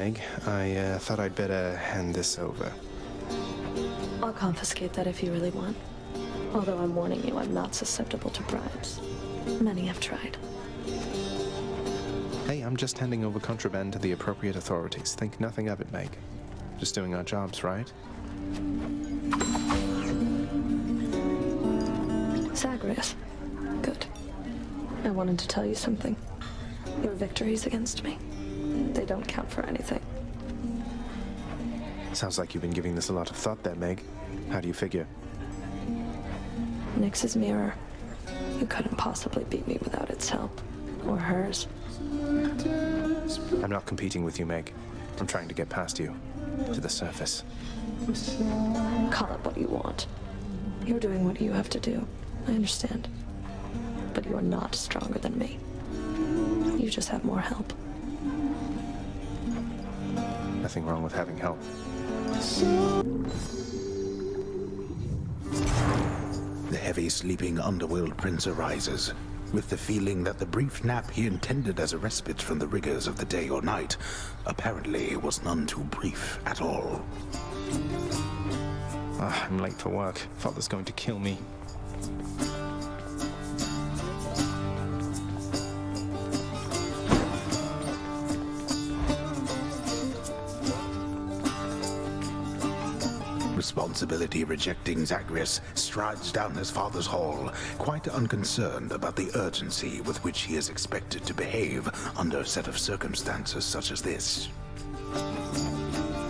Meg. I thought I'd better hand this over. I'll confiscate that if you really want. Although I'm warning you, I'm not susceptible to bribes. Many have tried. Hey, I'm just handing over contraband to the appropriate authorities. Think nothing of it, Meg. Just doing our jobs, right? Zagreus. Good. I wanted to tell you something. Your victories against me, they don't count for anything. Sounds like you've been giving this a lot of thought there, Meg. How do you figure? Nyx's mirror. You couldn't possibly beat me without its help. Or hers. I'm not competing with you, Meg. I'm trying to get past you. To the surface. Call it what you want. You're doing what you have to do. I understand. But you are not stronger than me. You just have more help. Nothing wrong with having help. The heavy sleeping Underworld prince arises, with the feeling that the brief nap he intended as a respite from the rigors of the day or night apparently was none too brief at all. I'm late for work. Father's going to kill me. Responsibility-rejecting Zagreus strides down his father's hall, quite unconcerned about the urgency with which he is expected to behave under a set of circumstances such as this.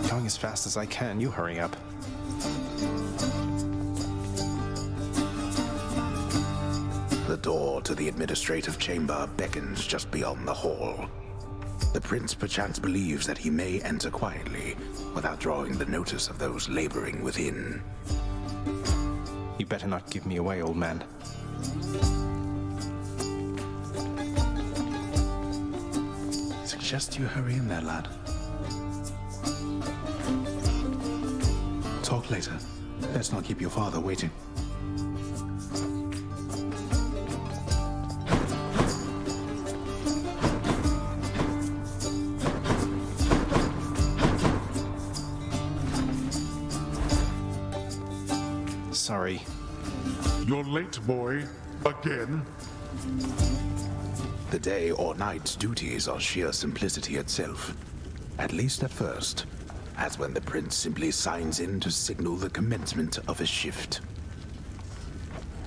Going as fast as I can. You hurry up. The door to the administrative chamber beckons just beyond the hall. The prince perchance believes that he may enter quietly, without drawing the notice of those laboring within. You better not give me away, old man. Suggest you hurry in there, lad. Talk later. Let's not keep your father waiting. Sorry. You're late, boy. Again? The day or night's duties are sheer simplicity itself. At least at first, as when the prince simply signs in to signal the commencement of a shift.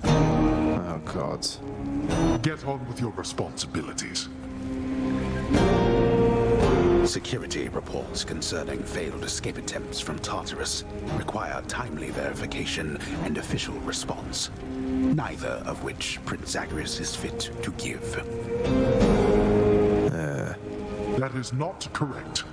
Oh, gods. Get on with your responsibilities. Security reports concerning failed escape attempts from Tartarus require timely verification and official response, neither of which Prince Zagreus is fit to give. That is not correct.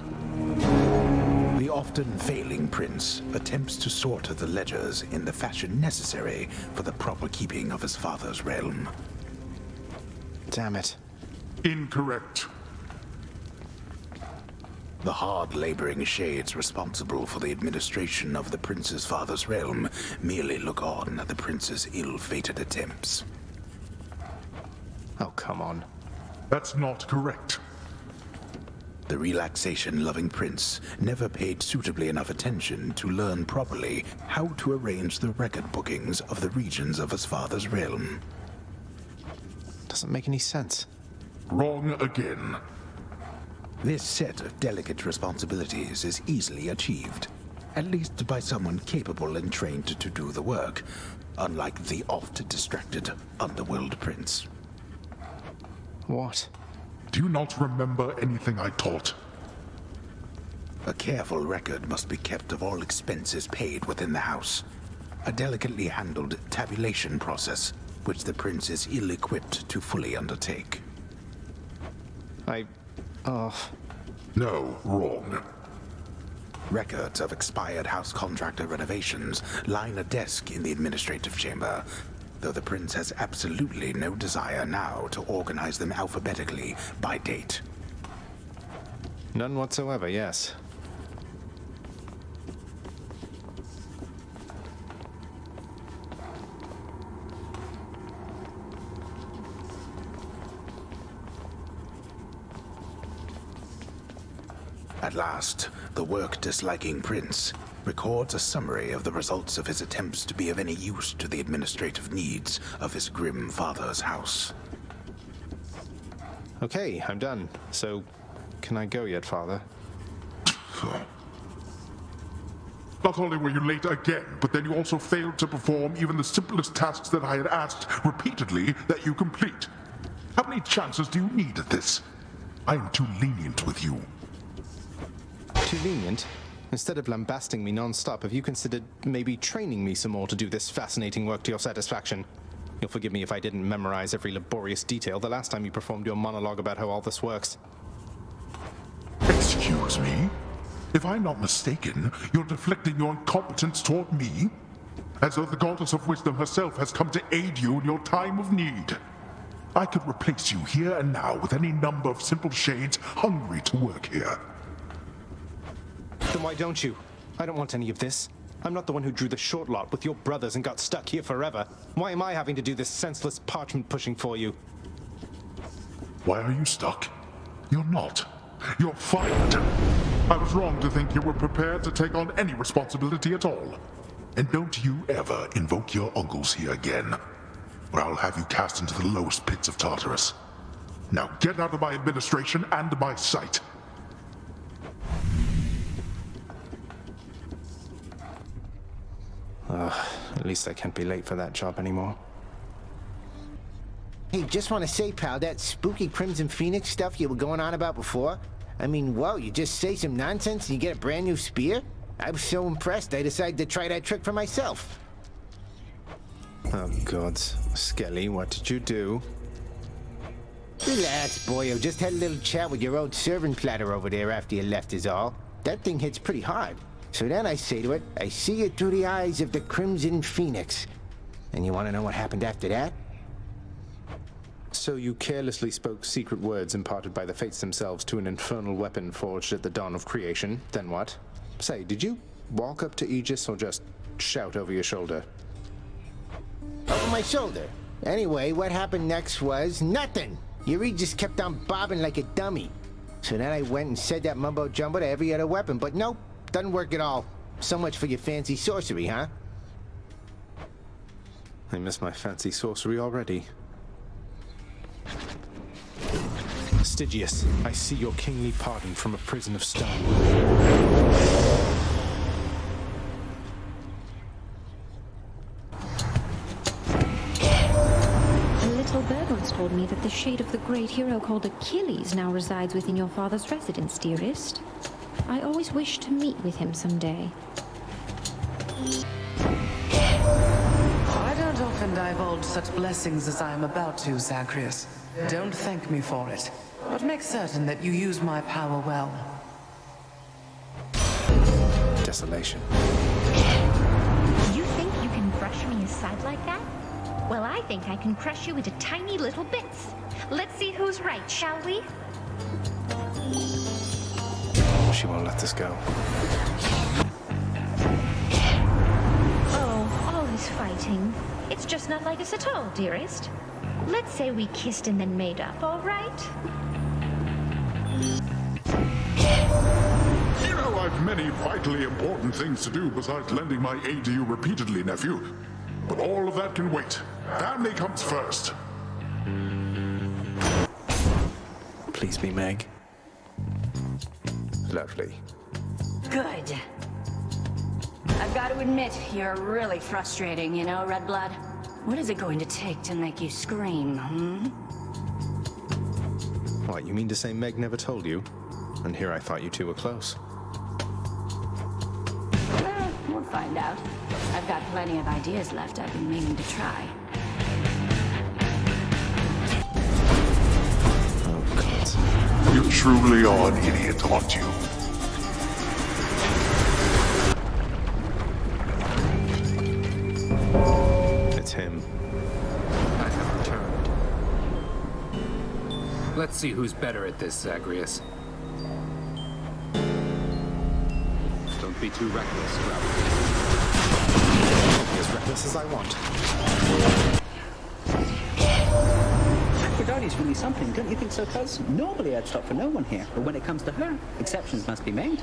The often failing prince attempts to sort the ledgers in the fashion necessary for the proper keeping of his father's realm. Damn it. Incorrect. The hard-laboring shades responsible for the administration of the prince's father's realm merely look on at the prince's ill-fated attempts. Oh, come on. That's not correct. The relaxation-loving prince never paid suitably enough attention to learn properly how to arrange the record bookings of the regions of his father's realm. Doesn't make any sense. Wrong again. This set of delicate responsibilities is easily achieved, at least by someone capable and trained to do the work, unlike the oft-distracted Underworld prince. What? Do you not remember anything I taught? A careful record must be kept of all expenses paid within the house. A delicately handled tabulation process, which the prince is ill-equipped to fully undertake. No, wrong. Records of expired house contractor renovations line a desk in the administrative chamber, though the prince has absolutely no desire now to organize them alphabetically by date. None whatsoever, yes. At last, the work-disliking prince records a summary of the results of his attempts to be of any use to the administrative needs of his grim father's house. Okay, I'm done. So, can I go yet, Father? Not only were you late again, but then you also failed to perform even the simplest tasks that I had asked repeatedly that you complete. How many chances do you need at this? I am too lenient with you. Too lenient? Instead of lambasting me non-stop, have you considered maybe training me some more to do this fascinating work to your satisfaction? You'll forgive me if I didn't memorize every laborious detail the last time you performed your monologue about how all this works. Excuse me? If I'm not mistaken, you're deflecting your incompetence toward me? As though the goddess of wisdom herself has come to aid you in your time of need. I could replace you here and now with any number of simple shades hungry to work here. Then why don't you? I don't want any of this. I'm not the one who drew the short lot with your brothers and got stuck here forever. Why am I having to do this senseless parchment pushing for you? Why are you stuck? You're not. You're fired. I was wrong to think you were prepared to take on any responsibility at all. And don't you ever invoke your uncles here again, or I'll have you cast into the lowest pits of Tartarus. Now get out of my administration and my sight. At least I can't be late for that job anymore. Hey, just want to say, pal, that spooky Crimson Phoenix stuff you were going on about before? I mean, whoa, you just say some nonsense and you get a brand new spear? I was so impressed I decided to try that trick for myself. Oh, gods. Skelly, what did you do? Relax, boyo. Just had a little chat with your old servant platter over there after you left is all. That thing hits pretty hard. So then I say to it, I see it through the eyes of the Crimson Phoenix. And you want to know what happened after that? So you carelessly spoke secret words imparted by the fates themselves to an infernal weapon forged at the dawn of creation. Then what? Say, did you walk up to Aegis or just shout over your shoulder? Over my shoulder. Anyway, what happened next was nothing. Your Aegis kept on bobbing like a dummy. So then I went and said that mumbo-jumbo to every other weapon, but nope, doesn't work at all. So much for your fancy sorcery, huh? I miss my fancy sorcery already. Stygius, I see your kingly pardon from a prison of stone. A little bird once told me that the shade of the great hero called Achilles now resides within your father's residence, dearest. I always wish to meet with him someday. I don't often divulge such blessings as I am about to, Zagreus. Don't thank me for it, but make certain that you use my power well. Desolation. You think you can brush me aside like that? Well, I think I can crush you into tiny little bits. Let's see who's right, shall we? She won't let this go. Oh, all this fighting. It's just not like us at all, dearest. Let's say we kissed and then made up, all right? You know I've many vitally important things to do besides lending my aid to you repeatedly, nephew. But all of that can wait. Family comes first. Please be Meg. Lovely. Good. I've got to admit, you're really frustrating, you know, Redblood? What is it going to take to make you scream, What, you mean to say Meg never told you? And here I thought you two were close. We'll find out. I've got plenty of ideas left I've been meaning to try. Oh, God. You truly are an idiot, aren't you? It's him. I have returned. Let's see who's better at this, Zagreus. Don't be too reckless, Traveler. As reckless as I want. Darlie's really something, don't you think so, Cuz? Normally I'd stop for no one here, but when it comes to her, exceptions must be made.